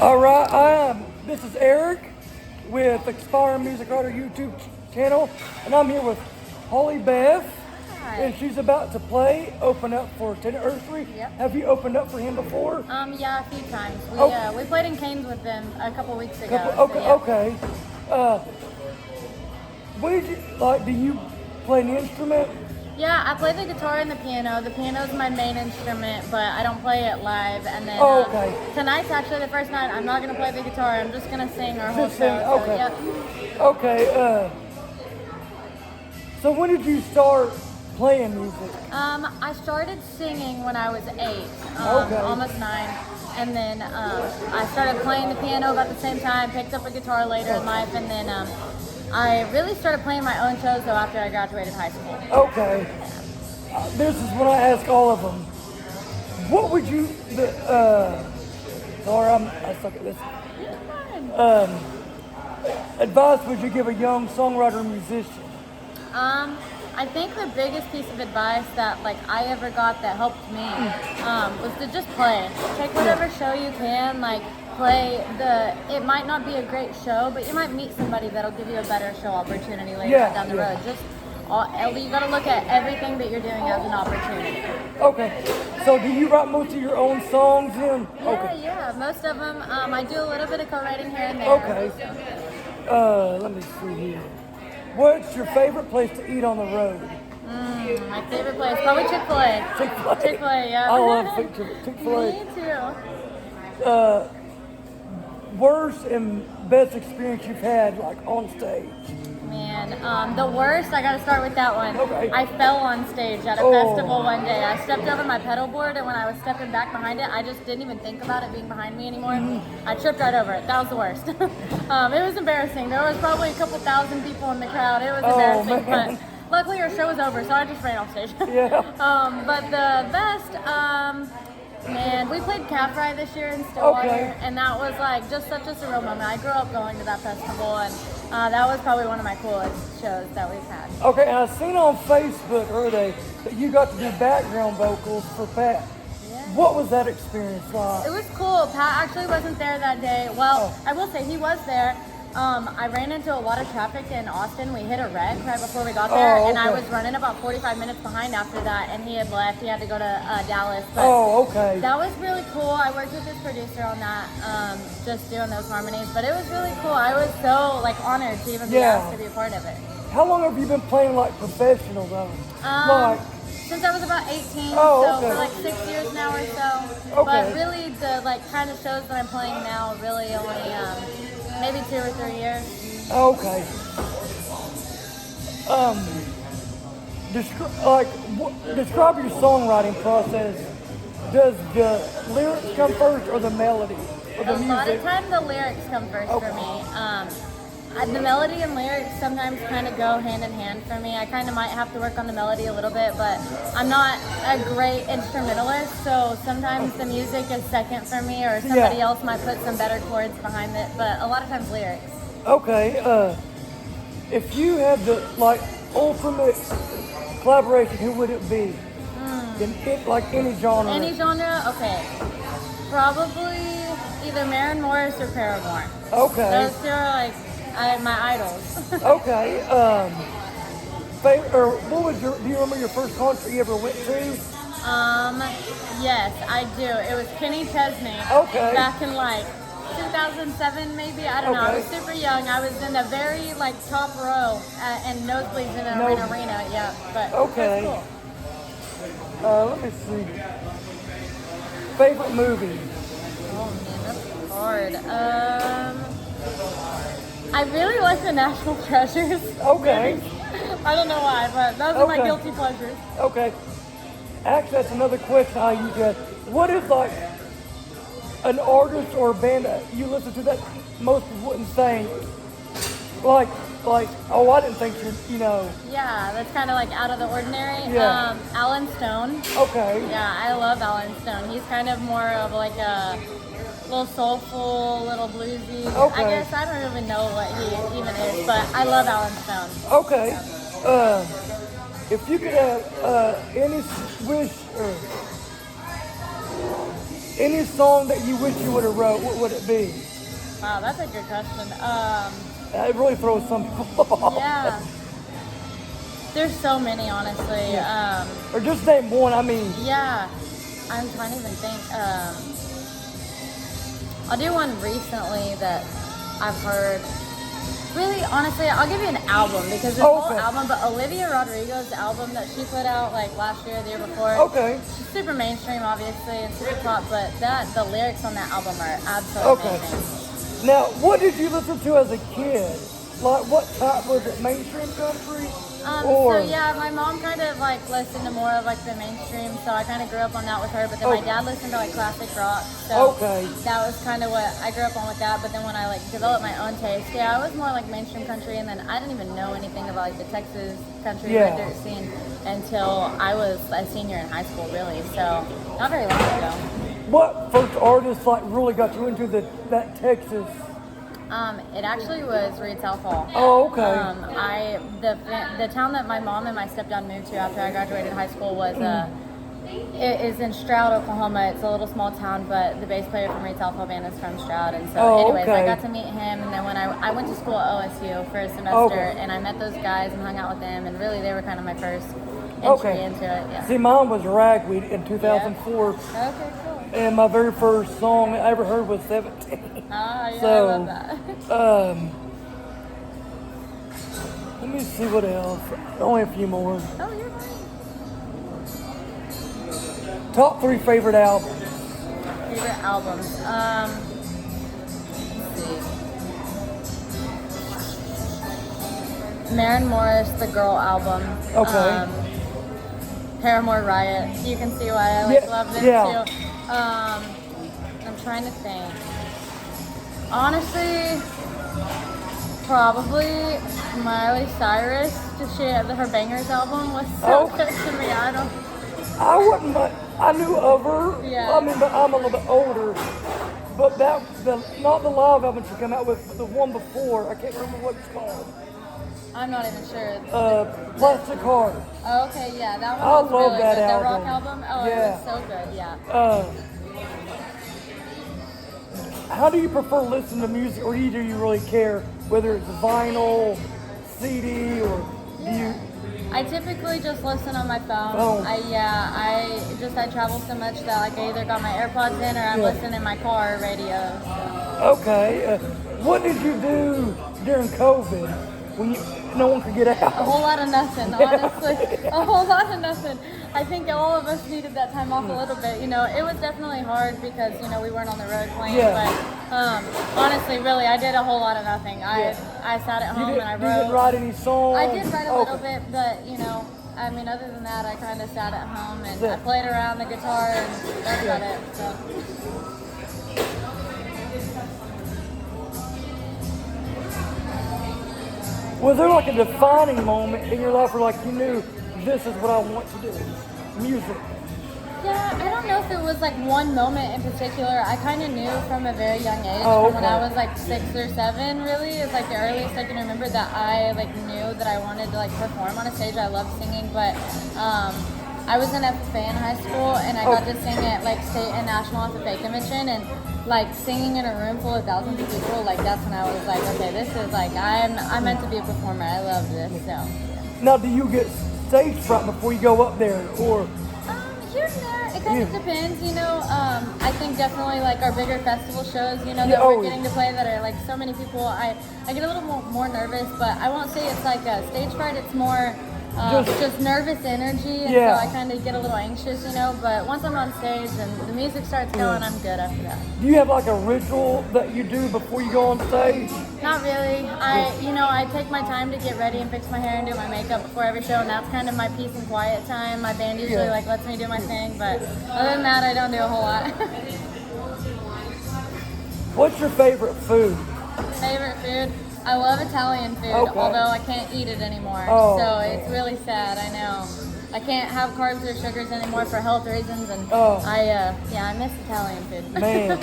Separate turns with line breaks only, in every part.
All right, this is Eric with Aspire Music Writer YouTube channel, and I'm here with Holly Beth,
Hi.
and she's about to open up for Ted Anniversary.
Yep.
Have you opened up for him before?
Yeah, a few times.
Oh.
We played in Canes with them a couple weeks ago.
Okay,
so yeah.
okay. What did you like? Do you play an instrument?
Yeah, I play the guitar and the piano. The piano's my main instrument, but I don't play it live. And then
Okay.
Tonight's actually the first night. I'm not gonna play the guitar. I'm just gonna sing our whole
Just
show.
sing,
So,
okay.
yeah.
Okay. So when did you start playing music?
I started singing when I was 8,
Okay.
almost 9, and then I started playing the piano about the same time. Picked up a guitar later in life, and then I really started playing my own shows though after I graduated high school.
Okay. This is what I ask all of them. What would you? Sorry, I suck at this. Advice would you give a young songwriter or musician?
I think the biggest piece of advice that I ever got that helped me was to just play. Take whatever show you can, play it might not be a great show, but you might meet somebody that'll give you a better show opportunity later down the road. You gotta look at everything that you're doing as an opportunity.
Okay. So do you write most of your own songs then? Okay.
Yeah, most of them. I do a little bit of co-writing here and there.
Okay. Let me see here. What's your favorite place to eat on the road?
My favorite place, probably Chick-fil-A.
Chick-fil-A.
Chick-fil-A, yeah.
I love Chick-fil-A.
Me too.
Worst and best experience you've had on stage?
Man, the worst, I gotta start with that one.
Okay.
I fell on stage at a festival one day. I stepped over my pedal board, and when I was stepping back behind it, I just didn't even think about it being behind me anymore. I tripped right over it. That was the worst. It was embarrassing. There was probably a couple thousand people in the crowd. It was embarrassing,
man.
but luckily our show was over, so I just ran off stage.
Yeah.
But the best, man, we played Cat Fry this year in Stillwater, and that was just such a surreal moment. I grew up going to that festival, and that was probably one of my coolest shows that we've had.
Okay, and I seen on Facebook earlier that you got to do background vocals for Pat.
Yeah.
What was that experience like?
It was cool. Pat actually wasn't there that day. Well, I will say he was there. I ran into a lot of traffic in Austin. We hit a wreck right before we got there, and I was running about 45 minutes behind after that, and he had left. He had to go to Dallas. But
okay.
That was really cool. I worked with his producer on that, just doing those harmonies, but it was really cool. I was so honored to even be asked to be a part of it.
How long have you been playing professional though?
Since I was about 18,
okay.
so for 6 years now or so.
Okay.
But really, the kind of shows that I'm playing now really only maybe 2 or 3 years.
Okay. Describe your songwriting process. Does the lyrics come first or the melody? Or the
A
music?
lot of times the lyrics come first for me. The melody and lyrics sometimes kind of go hand in hand for me. I kind of might have to work on the melody a little bit, but I'm not a great instrumentalist, so sometimes the music is second for me, or somebody else might put some better chords behind it, but a lot of times lyrics.
Okay, if you had the ultimate collaboration, who would it be? In any genre?
Any genre? Okay. Probably either Maren Morris or Paramore.
Okay.
Those two are my idols.
Okay. What was do you remember your first concert you ever went to?
Yes, I do. It was Kenny Chesney.
Okay.
Back in 2007 maybe. I don't know. I was super young. I was in the very top row and nosebleeds in an arena. Yeah, but
okay.
It was cool.
Let me see. Favorite movie?
Oh man, that's hard. I really like the National Treasures.
Okay.
I don't know why, but those are my guilty pleasures.
Okay. Actually, that's another question I usually ask. What is an artist or a band that you listen to that most people wouldn't think? Oh, I didn't think you know.
Yeah, that's kind of out of the ordinary.
Yeah.
Alan Stone.
Okay.
Yeah, I love Alan Stone. He's kind of more of a little soulful, little bluesy.
Okay.
I guess I don't even know what he even is, but I love Alan Stone.
Okay. If you could have any wish, Any song that you wish you would have wrote, what would it be?
Wow, that's a good question.
It really throws some people off.
Yeah. There's so many, honestly.
Or just name one. I mean,
Yeah. I'm trying to even think. I'll do one recently that I've heard. Really, honestly, I'll give you an album because this whole album, but Olivia Rodrigo's album that she put out like last year, the year before.
Okay.
She's super mainstream, obviously, and super pop, but the lyrics on that album are absolutely amazing.
Now, what did you listen to as a kid? Like, what type was it? Mainstream country?
So yeah, my mom kind of like listened to more of like the mainstream, so I kind of grew up on that with her. But then my dad listened to like classic rock, so that was kind of what I grew up on with that. But then when I like developed my own taste, I was more like mainstream country, and then I didn't even know anything about like the Texas country red dirt scene until I was a senior in high school, really. So not very long ago. What
first artist like really got you into that Texas?
It actually was Reed Southall.
Oh, okay.
The town that my mom and my stepdad moved to after I graduated high school was it is in Stroud, Oklahoma. It's a little small town, but the bass player from Reed Southall band is from Stroud, and so anyways, I got to meet him. And then when I went to school at OSU for a semester, and I met those guys and hung out with them, and really they were kind of my first entry into it. Yeah.
See, mine was Ragweed in 2004.
Okay, cool.
And my very first song I ever heard was 17.
Ah, yeah,
So,
I love that.
Let me see what else. Only a few more.
Oh, you're fine.
Top 3 favorite albums.
Favorite albums. Let's see. Maren Morris, the Girl album.
Okay.
Paramore Riot. You can see why I love them too. I'm trying to think. Honestly, probably Miley Cyrus. Just her Bangers album was so good to me.
I wouldn't. I knew of her.
Yeah.
I mean, but I'm a little bit older. But not the live album she came out with, but the one before. I can't remember what it's called.
I'm not even sure.
Plastic Heart.
Oh, okay, yeah, that one was
love
really
that
good.
album.
The rock album? Oh,
Yeah.
it was so good, yeah.
How do you prefer listening to music, or do you really care whether it's vinyl, CD, or do you?
I typically just listen on my phone. I travel so much that like I either got my AirPods in or I'm listening in my car radio. So.
Okay. What did you do during COVID when no one could get out?
A whole lot of nothing, honestly. A whole lot of nothing. I think all of us needed that time off a little bit. You know, it was definitely hard because, we weren't on the road playing. But honestly, really, I did a whole lot of nothing. I sat at home and I wrote.
You didn't write any songs?
I did write a little bit, but, other than that, I kind of sat at home and I played around the guitar and that's about it. So.
Was there like a defining moment in your life where like you knew this is what I want to do? Music.
Yeah, I don't know if it was like one moment in particular. I kind of knew from a very young age, from when I was like 6 or 7 really. It's like the earliest I can remember that I like knew that I wanted to like perform on a stage. I love singing, but I was in FFA in high school and I got to sing at like state and national FFA convention, and like singing in a room full of thousands of people, like that's when I was like, okay, this is like, I'm meant to be a performer. I love this, so.
Now, do you get stage fright before you go up there, or?
Here and there, it kind of depends, I think definitely like our bigger festival shows, that we're getting to play that are like so many people, I get a little more nervous, but I won't say it's like a stage fright, it's more just nervous energy, and so I kind of get a little anxious, but once I'm on stage and the music starts going, I'm good after that.
Do you have like a ritual that you do before you go on stage?
Not really. I take my time to get ready and fix my hair and do my makeup before every show, and that's kind of my peace and quiet time. My band usually like lets me do my thing, but other than that, I don't do a whole lot.
What's your favorite food?
Favorite food? I love Italian food, although I can't eat it anymore. So it's really sad, I know. I can't have carbs or sugars anymore for health reasons, and I miss Italian food.
Man.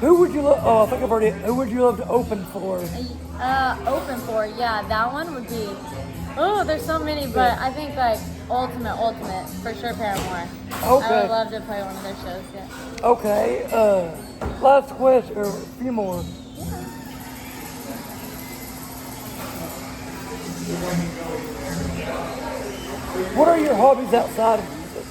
Who would you love? Oh, I think I've already. Who would you love to open for?
Open for, that one would be. Oh, there's so many, but I think like ultimate, for sure, Paramore.
Okay.
I would love to play one of their shows, yeah.
Okay, last question, or a few more. What are your hobbies outside of music?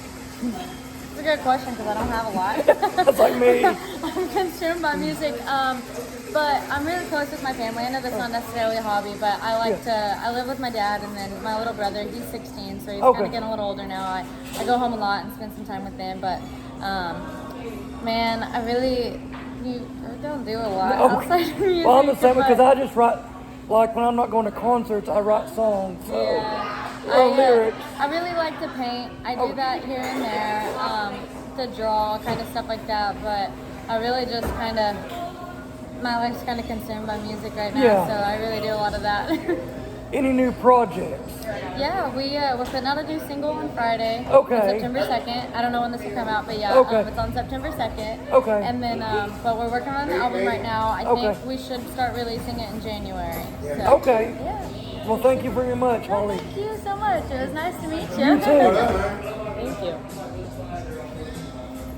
It's a good question because I don't have a lot.
That's like me.
I'm consumed by music, but I'm really close with my family. I know that's not necessarily a hobby, but I like I live with my dad and then my little brother, he's 16, so he's kind of getting a little older now. I go home a lot and spend some time with them, but man, I don't do a lot outside of music.
Well, I'm the same because I just write, like when I'm not going to concerts, I write songs. So.
Yeah.
Lyrics.
I really like to paint. I do that here and there, to draw, kind of stuff like that, but I really just kind of, my life's kind of consumed by music right now, so I really do a lot of that.
Any new projects?
Yeah, we're putting out a new single on Friday.
Okay.
On September 2nd. I don't know when this will come out, but yeah, it's on September 2nd.
Okay.
And then, but we're working on the album right now. I think we should start releasing it in January. So,
okay.
Yeah.
Well, thank you very much, Holly.
Thank you so much. It was nice to meet
You too.